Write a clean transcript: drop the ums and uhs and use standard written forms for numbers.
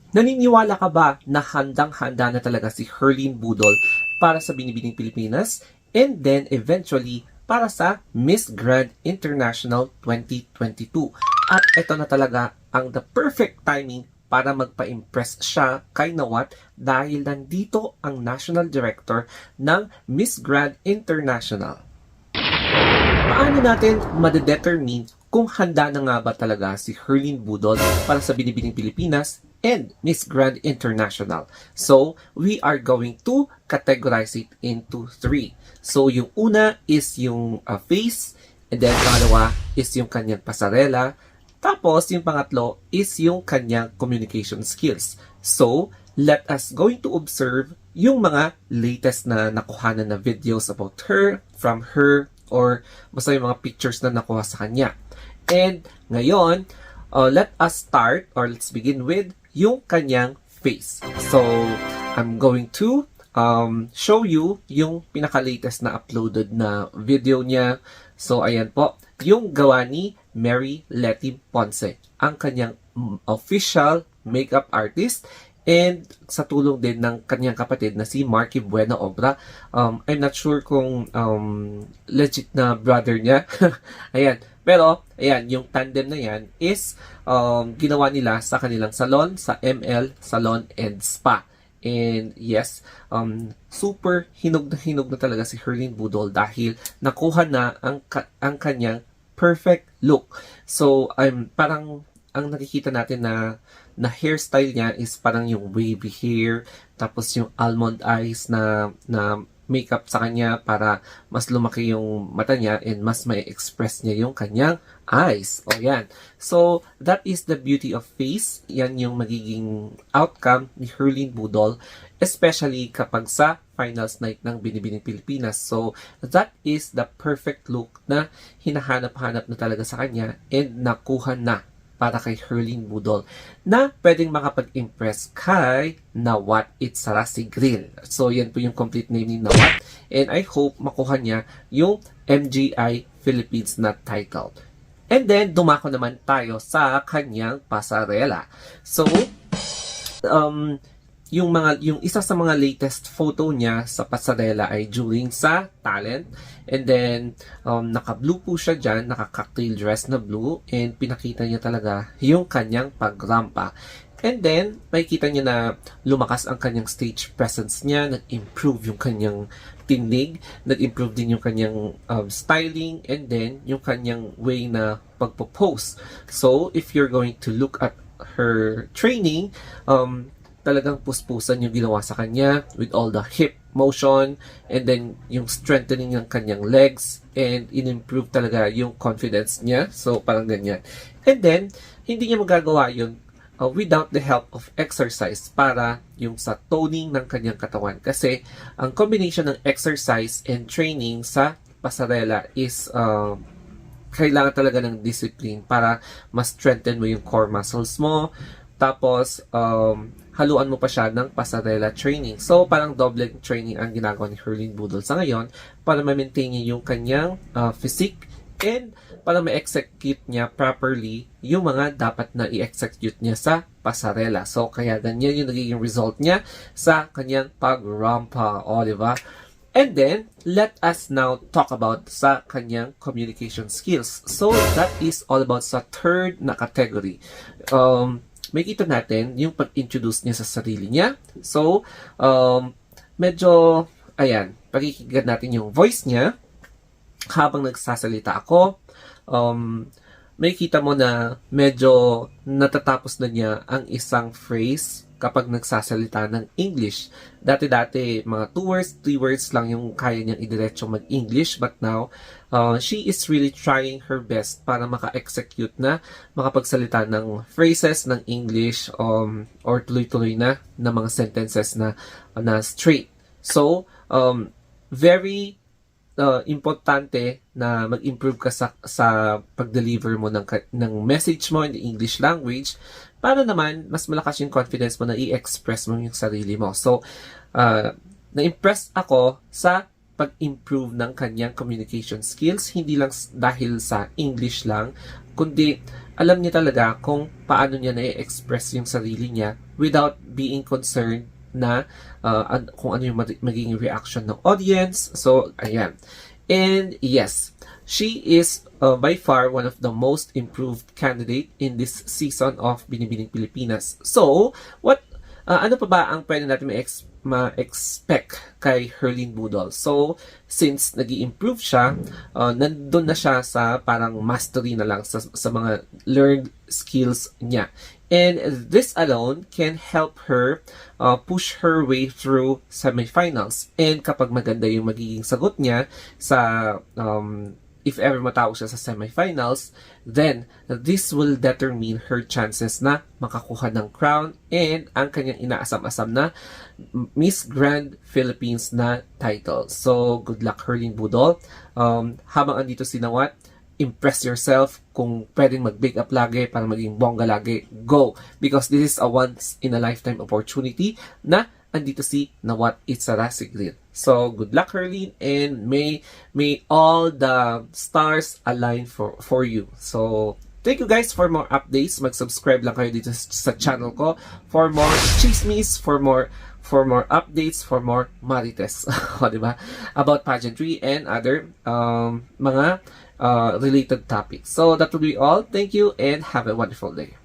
Naniniwala ka ba na handang-handa na talaga si Herlene Budol para sa Binibining Pilipinas and then eventually para sa Miss Grand International 2022? At ito na talaga ang the perfect timing para magpa-impress siya kay Nawat dahil nandito ang National Director ng Miss Grand International. Paano natin madedetermine kung handa na nga ba talaga si Herlene Budol para sa Binibining Pilipinas and Miss Grand International? So, we are going to categorize it into three. So, yung una is yung face, and then pangalawa is yung kanyang pasarela, tapos yung pangatlo is yung kanyang communication skills. So, let us going to observe yung mga latest na nakuhanan na videos about her, from her, or basta yung mga pictures na nakuha sa kanya. And ngayon, let us start or let's begin with yung kanyang face. So, I'm going to show you yung pinaka-latest na uploaded na video niya. So, ayan po, yung gawa ni Mary Letty Ponce, ang kanyang official makeup artist. And sa tulong din ng kanyang kapatid na si Marky Buena Obra. I'm not sure kung legit na brother niya. Ayan. Pero, ayan, yung tandem na yan is ginawa nila sa kanilang salon, sa ML Salon and Spa. And yes, super hinog na talaga si Herlene Budol dahil nakuha na ang kanyang perfect look. So, parang ang nakikita natin na hairstyle niya is parang yung wavy hair, tapos yung almond eyes na makeup sa kanya para mas lumaki yung mata niya and mas may express niya yung kanyang eyes. O yan. So, that is the beauty of face. Yan yung magiging outcome ni Herlene Budol, especially kapag sa finals night ng Binibining Pilipinas. So, that is the perfect look na hinahanap-hanap na talaga sa kanya and nakuha na para kay Herlene Budol na pwedeng makapag-impress kay Nawat Itzarasi Grill. So, yan po yung complete name ni Nawat. And I hope makuha niya yung MGI Philippines na title. And then, dumako naman tayo sa kanyang pasarela. So, yung isa sa mga latest photo niya sa pasarela ay during sa talent. And then, naka-blue po siya dyan, naka-cocktail dress na blue, and pinakita niya talaga yung kanyang pagrampa. And then, makikita niya na lumakas ang kanyang stage presence niya, nag-improve yung kanyang tinig, nag-improve din yung kanyang styling, and then, yung kanyang way na pagpo-pose. So, if you're going to look at her training, talagang puspusan yung ginawa sa kanya with all the hip motion and then yung strengthening ng kanyang legs and in-improve talaga yung confidence niya. So, parang ganyan. And then, hindi niya magagawa yun without the help of exercise para yung sa toning ng kanyang katawan. Kasi, ang combination ng exercise and training sa pasarela is kailangan talaga ng discipline para mas strengthen mo yung core muscles mo. Tapos, haluan mo pa siya ng pasarela training. So, parang double training ang ginagawa ni Herlene Budol sa ngayon para ma-maintain niya yung kanyang physique and para ma-execute niya properly yung mga dapat na i-execute niya sa pasarela. So, kaya ganyan yung nagiging result niya sa kanyang pag-rampa. O, diba? And then, let us now talk about sa kanyang communication skills. So, that is all about sa third na category. Makikita natin yung pag-introduce niya sa sarili niya. So, medyo, ayan, pakikinggan natin yung voice niya habang nagsasalita ako. Makikita mo na medyo natatapos na niya ang isang phrase kapag nagsasalita ng English. Dati-dati, mga 2 words, 3 words lang yung kaya niyang idiretso mag-English. But now, she is really trying her best para maka-execute na, makapagsalita ng phrases ng English or tuloy-tuloy na mga sentences na straight. So, very importante na mag-improve ka sa pag-deliver mo ng message mo in the English language para naman mas malakas yung confidence mo na i-express mo yung sarili mo. So, na-impress ako sa pag-improve ng kanyang communication skills, hindi lang dahil sa English lang, kundi alam niya talaga kung paano niya na-express yung sarili niya without being concerned na kung ano yung magiging reaction ng audience. So, ayan. And yes, she is by far one of the most improved candidate in this season of Binibining Pilipinas. So, ano pa ba ang pwede natin ma-expect kay Herlene Budol? So, since nag improve siya, nandun na siya sa parang mastery na lang sa mga learned skills niya. And this alone can help her push her way through semifinals. And kapag maganda yung magiging sagot niya sa if ever matawag siya sa semifinals, then this will determine her chances na makakuha ng crown and ang kanyang inaasam-asam na Miss Grand Philippines na title. So, good luck, Herlene Budol. Habang andito si Nawat, impress yourself. Kung pwedeng mag-big up lagi para maging bongga lagi, go! Because this is a once-in-a-lifetime opportunity na andito si Nawat Itzarasigrid. So, good luck, Herlene, and may all the stars align for you. So, thank you guys for more updates. Mag-subscribe lang kayo dito sa channel ko for more chismis, for more updates, for more marites, diba? About pageantry and other mga related topics. So, that will be all. Thank you and have a wonderful day.